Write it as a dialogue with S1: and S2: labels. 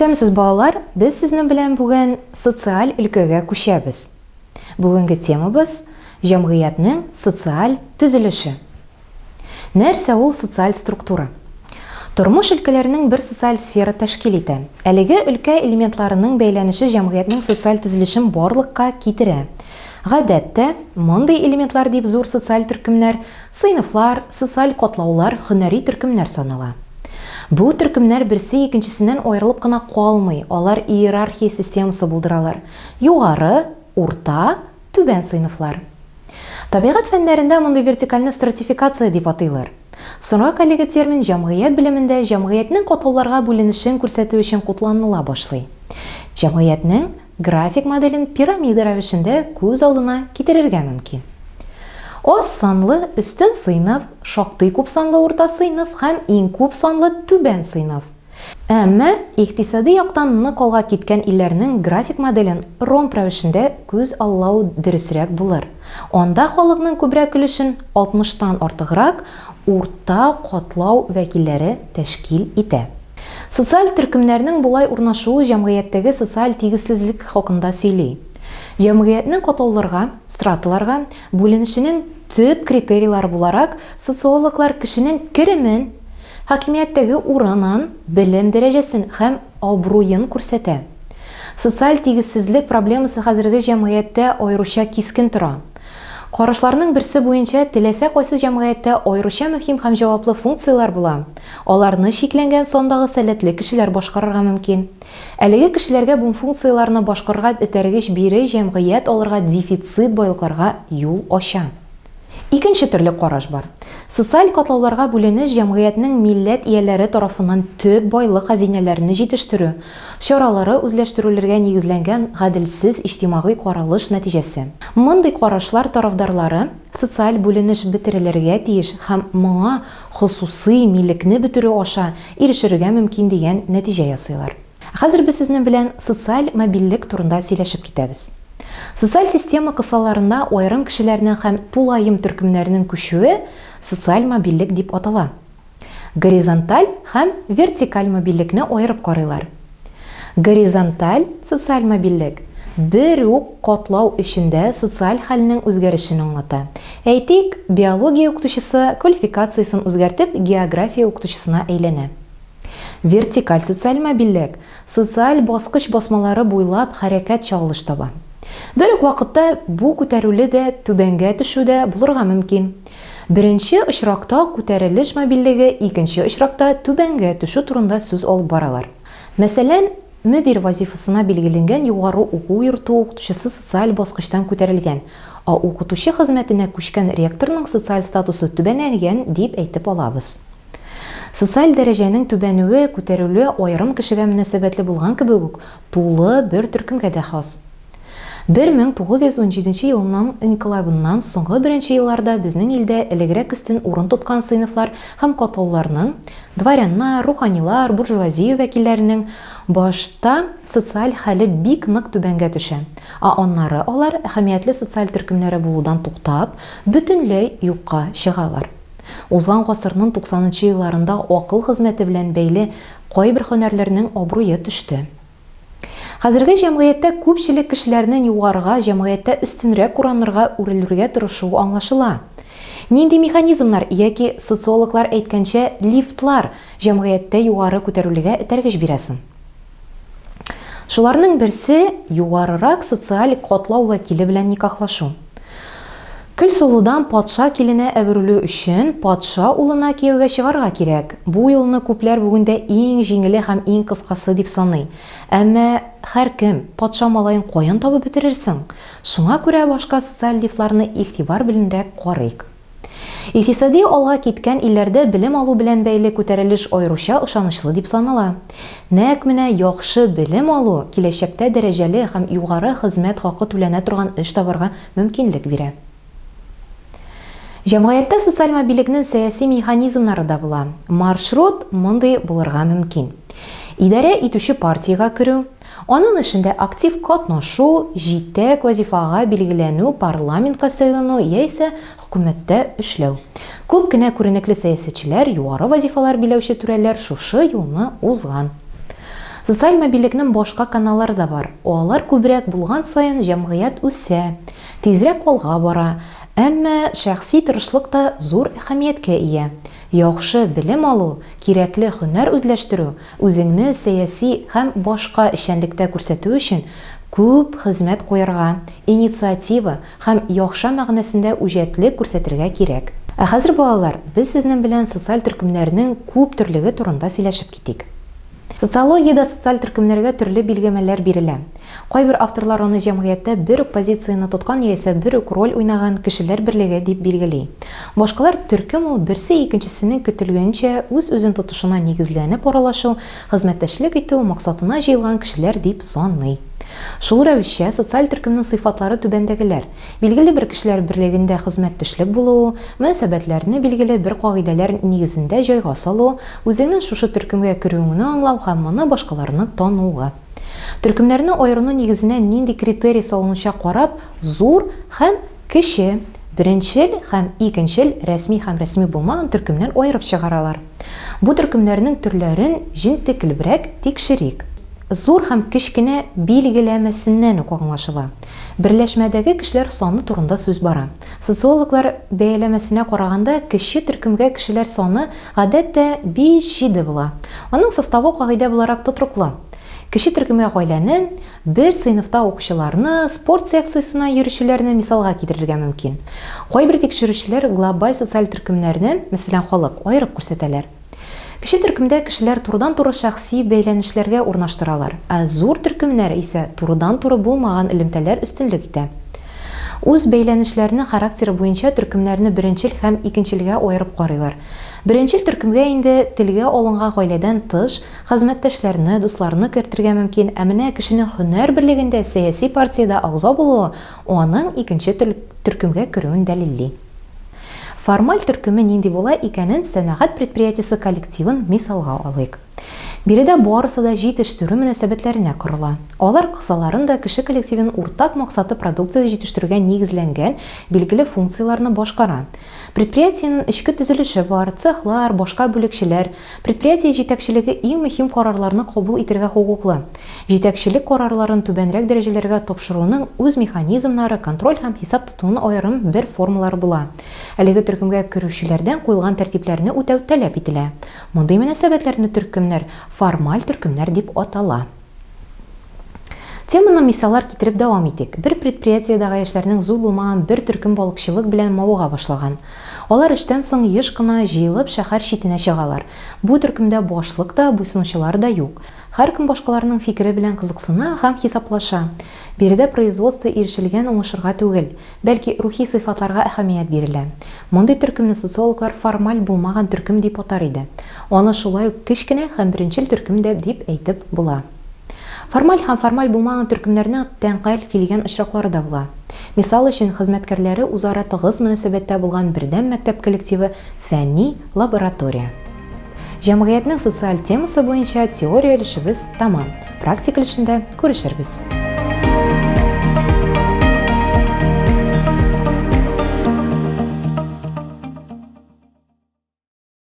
S1: Исәмсез балалар, без сезнең белән бүген социаль өлкәгә күчәбез. Бүгенге темабыз җәмгыятьнең социаль төзелеше. Нәрсә ул социаль структура? Тормыш өлкәләренең бер социаль сфера тәшкил итә. Әлеге өлкә элементларының бәйләнеше җәмгыятьнең социаль төзелешен барлыкка китерә. Гадәттә, мондый элементлар дип зур социаль төркемнәр, сыйныфлар, социаль катлаулар, һөнәри төркемнәр санала. Бу төркемнәр берсе икенчесеннән аерылып кына калмый, алар иерархия системасы булдыралар. Югары, урта, түбән сыйныфлар. Табигать фәннәрендә мондый вертикальны стратификация дип атыйлар. Соңрак әлеге термин җәмгыять белемендә җәмгыятьнең катлауларга бүленешен күрсәтү өчен кулланыла башлый. Җәмгыятьнең график моделен пирамида рәвешендә күз алдына китерергә мөмкин. Аз санлы өстен сыйныф, шактый күп санлы урта сыйныф һәм иң күп санлы түбән сыйныф. Әмма икътисади яктан нык алга киткән илләрнең график моделен ромб рәвешендә күз аллау дөресрәк булыр. Анда халыкның күбрәк өлешен 60-тан артыграк урта катлау вәкилләре тәшкил итә. Социаль төркемнәрнең булай урнашуы җәмгыятьтәге социаль тигезсезлек хакында сөйли. Җәмгыятьнең катлауларга, страталарга бүленешенең төп критерийлары буларак социологлар кешенең керемен, хакимияттәге урынын, белем дәрәҗәсен һәм абруен күрсәтә. Социаль тигезсезлек проблемасы хәзерге җәмгыятьтә аеруча кискен тора. Карашларның берсе буенча теләсә кайсы җәмгыятьтә аеруча мөһим һәм җаваплы функциялар була. Аларны шикләнгән сандагы сәләтле кешеләр башкарырга мөмкин. Әлеге кешеләргә бу функцияларны башкарырга этәргеч бире җәмгыять аларга дефицит байлыкларга юл ача. Икенче төрле караш бар. Социаль катлауларга бүленеш җәмгыятьнең милләт ияләре тарафыннан төп байлык хәзинәләрен җитештерү, чаралары үзләштерүләргә нигезләнгән гаделсез иҗтимагый каралыш нәтиҗәсе. Мондый карашлар тарафдарлары социаль бүленеш бетерелергә тиеш һәм моңа хосусый милекне бетерү аша ирешергә мөмкин дигән нәтиҗә ясыйлар. Хәзер без сезнең белән социаль мобильлек турында сөйләшеп китәбез. Социаль система кысаларында аерым кешеләрнең һәм тулаем төркемнәренең күчүе социаль мобильлек дип атала. Горизонталь һәм вертикаль мобильлекне аерып карыйлар. Горизонталь социаль мобильлек бер үк катлау эчендә социаль хәлнең үзгәрешен аңлата. Әйтик, биология укытучысы квалификациясын үзгәртеп география укытучысына әйләнә. Вертикаль социаль мобильлек социаль баскыч басмалары буйлап хәрәкәт чагылыш таба. Бер үк вакытта бу күтәрүле дә түбәнгә төшү дә булырга мөмкин. Беренче очракта күтәрелеш мобильлеге, икенче очракта түбәнгә төшү турында сүз алып баралар. Мәсәлән, мөдир вазифасына билгеләнгән югары уку йорты укытучысы социаль баскычтан күтәрелгән, а укытучы хезмәтенә күчкән ректорның социаль статусы түбәнәйгән дип әйтеп алабыз. Социаль дәрәҗәнең түбәнүе, күтәрелүе аерым кешегә мөнәсәбәтле булган кебек үк тулы бер төркемгә дә хас. 1917 елның инкыйлабыннан соңгы беренче елларда безнең илдә элегрәк өстен урын тоткан сыйныфлар һәм катлауларның, дворяннар, руханилар, буржуазия вәкилләренең башта социаль хәле бик нык түбәнгә төшә, а аннары алар әһәмиятле социаль төркемнәре булудан туктап, бөтенләй юкка чыгалар. Узган гасырның 90нчы елларында акыл хезмәте белән бәйле кайбер һөнәрләрнең абруе төште. Хәзерге җәмгыятьтә күпчелек кешеләрнең югарыга, җәмгыятьтә өстенрәк ураннарга үрелергә тырышуы аңлашыла. Нинди механизмнар яки социологлар әйткәнчә лифтлар җәмгыятьтә югары күтәрүлегә этәргеч бирәсен. Шуларның берсе югарырак социаль катлау вәкиле белән никахлашу. Көлсулудан патша киленә әверелү өчен патша улына кияүгә чыгарга кирәк. Бу юлны күпләр бүгендә иң җиңеле һәм иң кыскасы дип саный. Әмма һәркем патша малаен каян табып бетерерсең? Шуңа күрә башка социаль лифтларны игътибар беләнрәк карыйк. Икътисади алга киткән илләрдә белем алу белән бәйле күтәрелеш аеруча ышанычлы дип санала. Нәкъ менә яхшы белем алу киләчәктә дәрәҗәле һәм югары хезмәт хакы түләнә торган эш табарга мөмкинлек бирә. Җәмгыятьтә социаль мобильлекнең сәяси механизмнары да була. Маршрут мондый булырга мөмкин. Идарә итүче партиягә керү, аның эшендә актив катнашу, җитәк вазифага билгеләнү, парламентка сайлану яисә хөкүмәттә эшләү. Күп кенә күренекле сәясәтчеләр, югары вазифалар биләүче түрәләр шушы юлны узган. Социаль мобильлекнең башка каналлары да бар. Алар күбрәк булган саен җәмгыять үсә, тизрәк алга бара, әмма шәхси тырышлык та зур әһәмияткә ия. Яхшы белем алу, кирәкле һөнәр үзләштерү, үзеңне сәяси һәм башка эшчәнлектә күрсәтү өчен күп хезмәт куярга, инициатива һәм яхшы мәгънәсендә үҗәтлек күрсәтергә кирәк. Ә хәзер балалар, без сезнең белән социаль төркемнәрнең күп төрлеге турында сөйләшеп китик. Социологиядә социаль төркемнәргә төрле билгеләмәләр бирелә. Кайбер авторлар аны җәмгыятьтә бер үк позицияны тоткан яисә бер үк роль уйнаган кешеләр берлеге дип билгели. Башкалар төркем ул берсе икенчесенең көтелгәнчә үз-үзен тотышына нигезләнеп аралашу, хезмәттәшлек итү максатына җыелган кешеләр дип саный. Шул рәвешчә социаль төркемнең сыйфатлары түбәндәгеләр: билгеле бер кешеләр берлегендә хезмәттәшлек булу, мөнәсәбәтләрне билгеле бер кагыйдәләр нигезендә җайга салу, үзеңнең шушы төркемгә керүеңне аңлау һәм моны башкаларны тануы. Төркемнәрне аерыну нигезенә нинди критерий салынуча карап, зур һәм кече, беренчел һәм икенчел, рәсми һәм рәсми булмаган төркемнән аерып чыгаралар. Бу төркемнәрнең төрләрен җентеклебрәк тикшерик. Зур һәм кечкенә билгеләмәсеннән үк аңлашыла. Берләшмәдәге кешеләр саны турында сүз бара. Социологлар бәяләмәсенә караганда, кече төркемгә кешеләр саны гадәттә 5-7 була. Аның составы кагыйдә буларак тотруклы. Кече төркемгә гаиләне, бер сыйныфта укучыларны, спорт секциясына йөрүчеләрне мисалга китерергә мөмкин. Кайбер тикшерүчеләр глобаль социаль төркемнәрне, мәсәлән, халык, аерып күрсәтәләр. Кече төркемдә кешеләр турыдан-туры шәхси бәйләнешләргә урнаштыралар, ә зур төркемнәр исә турыдан-туры булмаган элемтәләр өстенлек итә. Үз бәйләнешләрне характеры буенча төркемнәрне беренчел һәм икенчелгә аерып карыйлар. Беренчел төркемгә инде телгә алынган гаиләдән тыш хезмәттәшләрне, дусларны кертергә мөмкин, ә менә кешенең һөнәр берлегендә, сәяси партиядә агза булуы аның икенче төркемгә керүен дәлилли. Формаль төркеме нинди була икәнен сәнәгать предприятиесе коллективын мисалга алыйк. Биредә барысы да җитештерү мөнәсәбәтләренә корыла. Алар кысаларында кеше коллективын уртак максаты продукция җитештерүгә нигезләнгән билгеле функцияләрне башкара. Предприятиенең эчке төзелеше бар, цехлар, башка бүлекчеләр. Предприятие җитәкчелеге иң мөһим карарларны кабул итәргә хукуклы. Җитәкчелек карарларын түбәнрәк дәрәҗәләргә тапшыруның үз механизмнары, контроль һәм хисап тотуның аерым бер формалары була. Әлеге төркемгә керүчеләрдән куелган тәртипләрне үтәү таләп ителә. Мондый мөнәсәбәтләрне төркемнәр формаль төркемнәр дип атала. Теманы мисаллар китереп дәвам итик. Бер предприятиедәге эшләрнең зур булмаган бер төркем балыкчылык белән мавыга башлаган. Алар эштән соң еш кына җыелып шәһәр читенә чыгалар. Бу төркемдә башлык та, буйсынучылар да юк. Һәркем башкаларның фикере белән кызыксына һәм хисаплаша. Биредә производство ирешелгән уңышырга түгел, бәлки рухи сыйфатларга әһәмият бирелә. Мондый төркемне социологлар формаль булмаган төркем дип атар иде. Аны шулай ук кечкенә һәм беренчел төркем дип әйтеп була. Формаль һәм формаль булмаган төркемнәрнең тәнкыйть килгән очраклары да була. Мисал өчен, хезмәткәрләре үзара тыгыз мөнәсәбәттә булган бердәм мәктәп коллективы фәнни лаборатория. Җәмгыятьнең социаль темасы буенча теория өлешебез тамам. Практика өлешендә күрешербез.